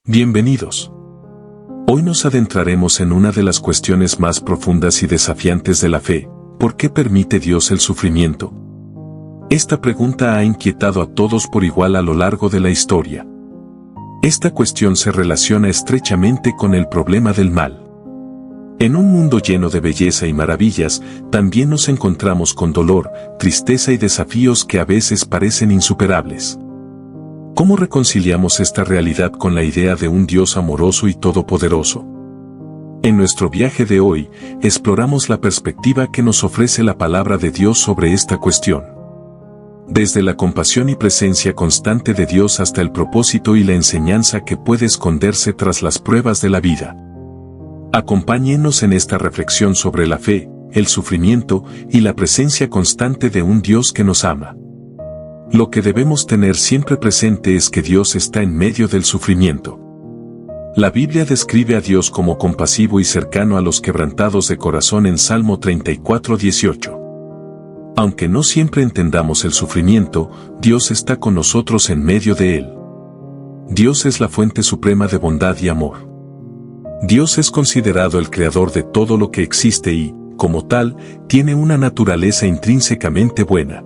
Bienvenidos. Hoy nos adentraremos en una de las cuestiones más profundas y desafiantes de la fe: ¿por qué permite Dios el sufrimiento? Esta pregunta ha inquietado a todos por igual a lo largo de la historia. Esta cuestión se relaciona estrechamente con el problema del mal. En un mundo lleno de belleza y maravillas, también nos encontramos con dolor, tristeza y desafíos que a veces parecen insuperables. ¿Cómo reconciliamos esta realidad con la idea de un Dios amoroso y todopoderoso? En nuestro viaje de hoy, exploramos la perspectiva que nos ofrece la palabra de Dios sobre esta cuestión. Desde la compasión y presencia constante de Dios hasta el propósito y la enseñanza que puede esconderse tras las pruebas de la vida. Acompáñenos en esta reflexión sobre la fe, el sufrimiento y la presencia constante de un Dios que nos ama. Lo que debemos tener siempre presente es que Dios está en medio del sufrimiento. La Biblia describe a Dios como compasivo y cercano a los quebrantados de corazón en Salmo 34:18. Aunque no siempre entendamos el sufrimiento, Dios está con nosotros en medio de él. Dios es la fuente suprema de bondad y amor. Dios es considerado el creador de todo lo que existe y, como tal, tiene una naturaleza intrínsecamente buena.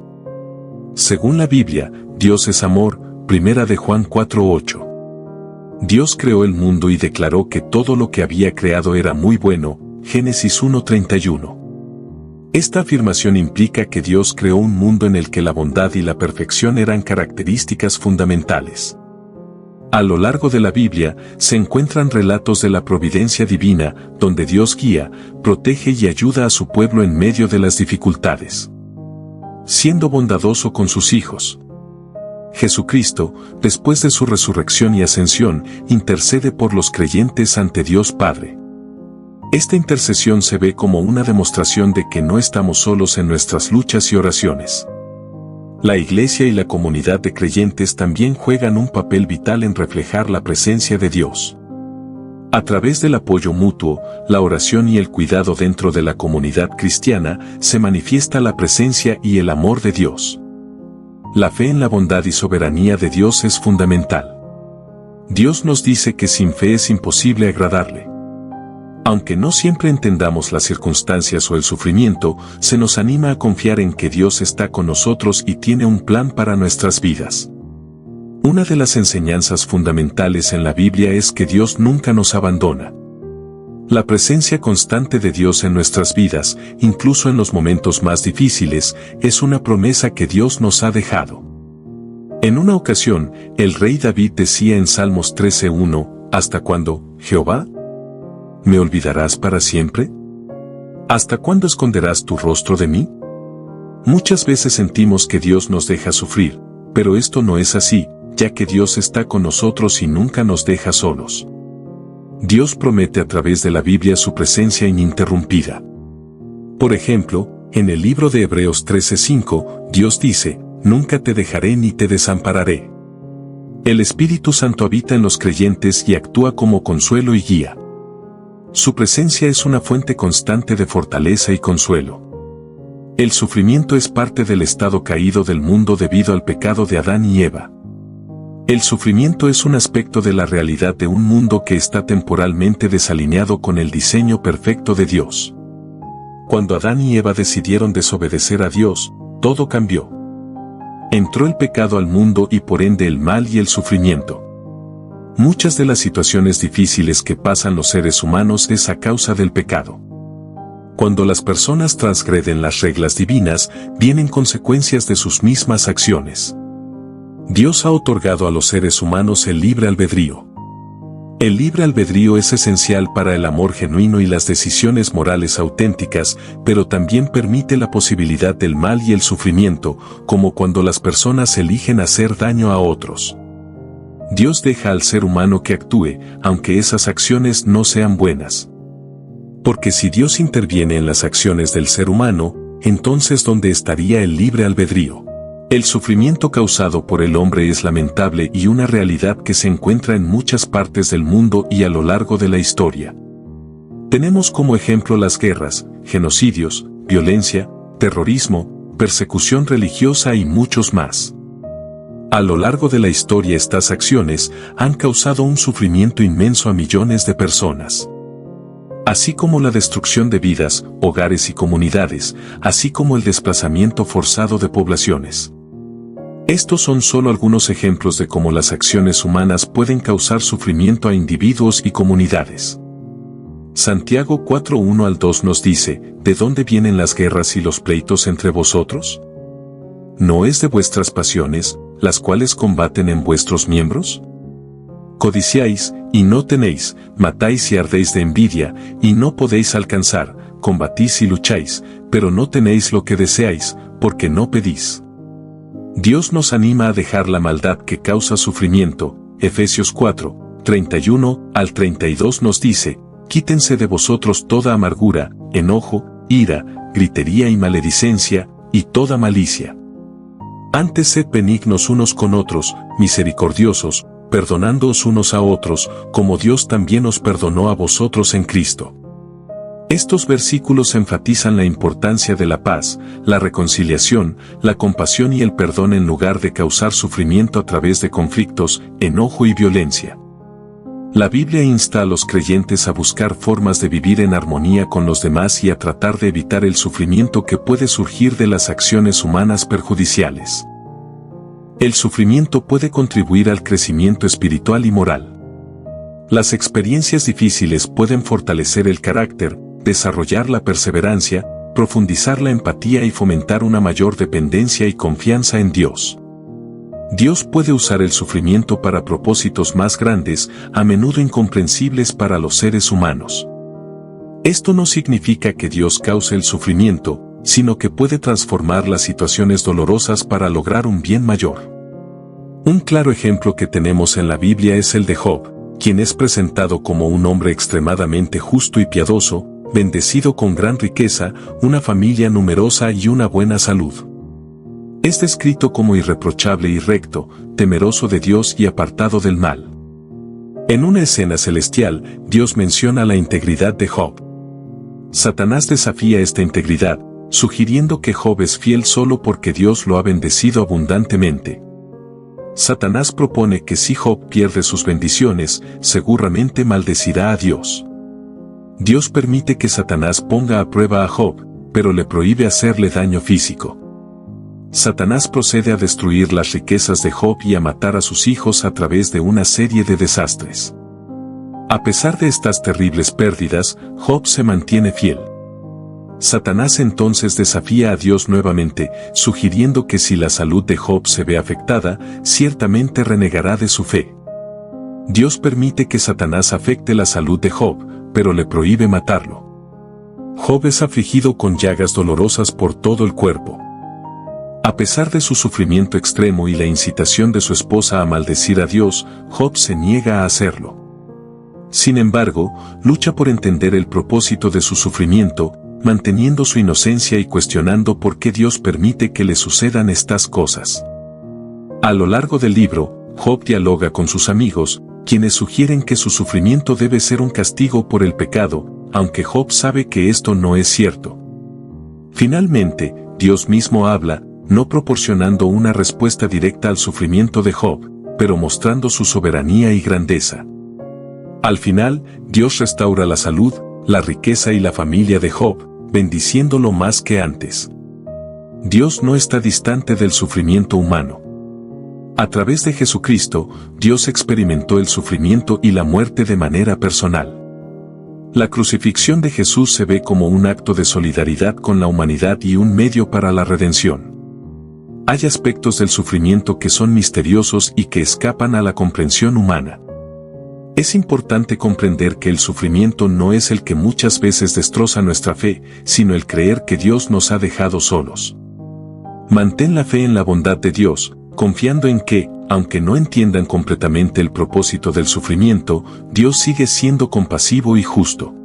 Según la Biblia, Dios es amor, 1 de Juan 4:8. Dios creó el mundo y declaró que todo lo que había creado era muy bueno, Génesis 1:31. Esta afirmación implica que Dios creó un mundo en el que la bondad y la perfección eran características fundamentales. A lo largo de la Biblia, se encuentran relatos de la providencia divina, donde Dios guía, protege y ayuda a su pueblo en medio de las dificultades, siendo bondadoso con sus hijos. Jesucristo, después de su resurrección y ascensión, intercede por los creyentes ante Dios Padre. Esta intercesión se ve como una demostración de que no estamos solos en nuestras luchas y oraciones. La Iglesia y la comunidad de creyentes también juegan un papel vital en reflejar la presencia de Dios. A través del apoyo mutuo, la oración y el cuidado dentro de la comunidad cristiana, se manifiesta la presencia y el amor de Dios. La fe en la bondad y soberanía de Dios es fundamental. Dios nos dice que sin fe es imposible agradarle. Aunque no siempre entendamos las circunstancias o el sufrimiento, se nos anima a confiar en que Dios está con nosotros y tiene un plan para nuestras vidas. Una de las enseñanzas fundamentales en la Biblia es que Dios nunca nos abandona. La presencia constante de Dios en nuestras vidas, incluso en los momentos más difíciles, es una promesa que Dios nos ha dejado. En una ocasión, el rey David decía en Salmos 13:1, ¿hasta cuándo, Jehová? ¿Me olvidarás para siempre? ¿Hasta cuándo esconderás tu rostro de mí? Muchas veces sentimos que Dios nos deja sufrir, pero esto no es así, ya que Dios está con nosotros y nunca nos deja solos. Dios promete a través de la Biblia su presencia ininterrumpida. Por ejemplo, en el libro de Hebreos 13:5, Dios dice, «Nunca te dejaré ni te desampararé». El Espíritu Santo habita en los creyentes y actúa como consuelo y guía. Su presencia es una fuente constante de fortaleza y consuelo. El sufrimiento es parte del estado caído del mundo debido al pecado de Adán y Eva. El sufrimiento es un aspecto de la realidad de un mundo que está temporalmente desalineado con el diseño perfecto de Dios. Cuando Adán y Eva decidieron desobedecer a Dios, todo cambió. Entró el pecado al mundo y por ende el mal y el sufrimiento. Muchas de las situaciones difíciles que pasan los seres humanos es a causa del pecado. Cuando las personas transgreden las reglas divinas, vienen consecuencias de sus mismas acciones. Dios ha otorgado a los seres humanos el libre albedrío. El libre albedrío es esencial para el amor genuino y las decisiones morales auténticas, pero también permite la posibilidad del mal y el sufrimiento, como cuando las personas eligen hacer daño a otros. Dios deja al ser humano que actúe, aunque esas acciones no sean buenas. Porque si Dios interviene en las acciones del ser humano, entonces ¿dónde estaría el libre albedrío? El sufrimiento causado por el hombre es lamentable y una realidad que se encuentra en muchas partes del mundo y a lo largo de la historia. Tenemos como ejemplo las guerras, genocidios, violencia, terrorismo, persecución religiosa y muchos más. A lo largo de la historia estas acciones han causado un sufrimiento inmenso a millones de personas. Así como la destrucción de vidas, hogares y comunidades, así como el desplazamiento forzado de poblaciones. Estos son solo algunos ejemplos de cómo las acciones humanas pueden causar sufrimiento a individuos y comunidades. Santiago 4:1 al 2 nos dice, ¿de dónde vienen las guerras y los pleitos entre vosotros? ¿No es de vuestras pasiones, las cuales combaten en vuestros miembros? Codiciáis, y no tenéis, matáis y ardéis de envidia, y no podéis alcanzar, combatís y lucháis, pero no tenéis lo que deseáis, porque no pedís. Dios nos anima a dejar la maldad que causa sufrimiento. Efesios 4:31 al 32 nos dice, quítense de vosotros toda amargura, enojo, ira, gritería y maledicencia, y toda malicia. Antes sed benignos unos con otros, misericordiosos, perdonándoos unos a otros, como Dios también os perdonó a vosotros en Cristo. Estos versículos enfatizan la importancia de la paz, la reconciliación, la compasión y el perdón en lugar de causar sufrimiento a través de conflictos, enojo y violencia. La Biblia insta a los creyentes a buscar formas de vivir en armonía con los demás y a tratar de evitar el sufrimiento que puede surgir de las acciones humanas perjudiciales. El sufrimiento puede contribuir al crecimiento espiritual y moral. Las experiencias difíciles pueden fortalecer el carácter, desarrollar la perseverancia, profundizar la empatía y fomentar una mayor dependencia y confianza en Dios. Dios puede usar el sufrimiento para propósitos más grandes, a menudo incomprensibles para los seres humanos. Esto no significa que Dios cause el sufrimiento, sino que puede transformar las situaciones dolorosas para lograr un bien mayor. Un claro ejemplo que tenemos en la Biblia es el de Job, quien es presentado como un hombre extremadamente justo y piadoso, bendecido con gran riqueza, una familia numerosa y una buena salud. Es descrito como irreprochable y recto, temeroso de Dios y apartado del mal. En una escena celestial, Dios menciona la integridad de Job. Satanás desafía esta integridad, sugiriendo que Job es fiel solo porque Dios lo ha bendecido abundantemente. Satanás propone que si Job pierde sus bendiciones, seguramente maldecirá a Dios. Dios permite que Satanás ponga a prueba a Job, pero le prohíbe hacerle daño físico. Satanás procede a destruir las riquezas de Job y a matar a sus hijos a través de una serie de desastres. A pesar de estas terribles pérdidas, Job se mantiene fiel. Satanás entonces desafía a Dios nuevamente, sugiriendo que si la salud de Job se ve afectada, ciertamente renegará de su fe. Dios permite que Satanás afecte la salud de Job, pero le prohíbe matarlo. Job es afligido con llagas dolorosas por todo el cuerpo. A pesar de su sufrimiento extremo y la incitación de su esposa a maldecir a Dios, Job se niega a hacerlo. Sin embargo, lucha por entender el propósito de su sufrimiento, manteniendo su inocencia y cuestionando por qué Dios permite que le sucedan estas cosas. A lo largo del libro, Job dialoga con sus amigos, quienes sugieren que su sufrimiento debe ser un castigo por el pecado, aunque Job sabe que esto no es cierto. Finalmente, Dios mismo habla, no proporcionando una respuesta directa al sufrimiento de Job, pero mostrando su soberanía y grandeza. Al final, Dios restaura la salud, la riqueza y la familia de Job, bendiciéndolo más que antes. Dios no está distante del sufrimiento humano. A través de Jesucristo, Dios experimentó el sufrimiento y la muerte de manera personal. La crucifixión de Jesús se ve como un acto de solidaridad con la humanidad y un medio para la redención. Hay aspectos del sufrimiento que son misteriosos y que escapan a la comprensión humana. Es importante comprender que el sufrimiento no es el que muchas veces destroza nuestra fe, sino el creer que Dios nos ha dejado solos. Mantén la fe en la bondad de Dios, confiando en que, aunque no entiendan completamente el propósito del sufrimiento, Dios sigue siendo compasivo y justo.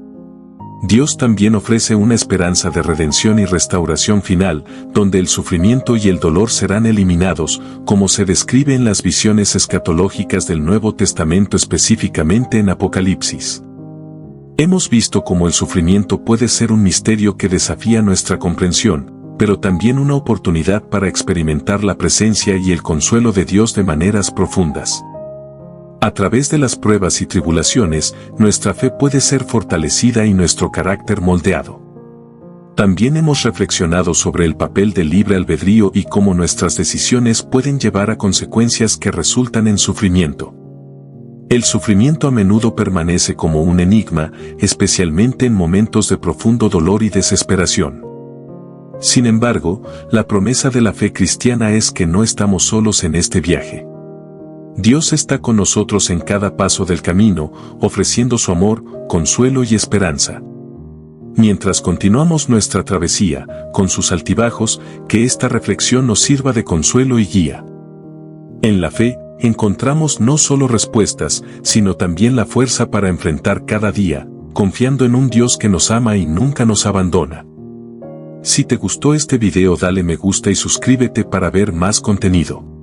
Dios también ofrece una esperanza de redención y restauración final, donde el sufrimiento y el dolor serán eliminados, como se describe en las visiones escatológicas del Nuevo Testamento, específicamente en Apocalipsis. Hemos visto cómo el sufrimiento puede ser un misterio que desafía nuestra comprensión, pero también una oportunidad para experimentar la presencia y el consuelo de Dios de maneras profundas. A través de las pruebas y tribulaciones, nuestra fe puede ser fortalecida y nuestro carácter moldeado. También hemos reflexionado sobre el papel del libre albedrío y cómo nuestras decisiones pueden llevar a consecuencias que resultan en sufrimiento. El sufrimiento a menudo permanece como un enigma, especialmente en momentos de profundo dolor y desesperación. Sin embargo, la promesa de la fe cristiana es que no estamos solos en este viaje. Dios está con nosotros en cada paso del camino, ofreciendo su amor, consuelo y esperanza. Mientras continuamos nuestra travesía, con sus altibajos, que esta reflexión nos sirva de consuelo y guía. En la fe, encontramos no solo respuestas, sino también la fuerza para enfrentar cada día, confiando en un Dios que nos ama y nunca nos abandona. Si te gustó este video, dale me gusta y suscríbete para ver más contenido.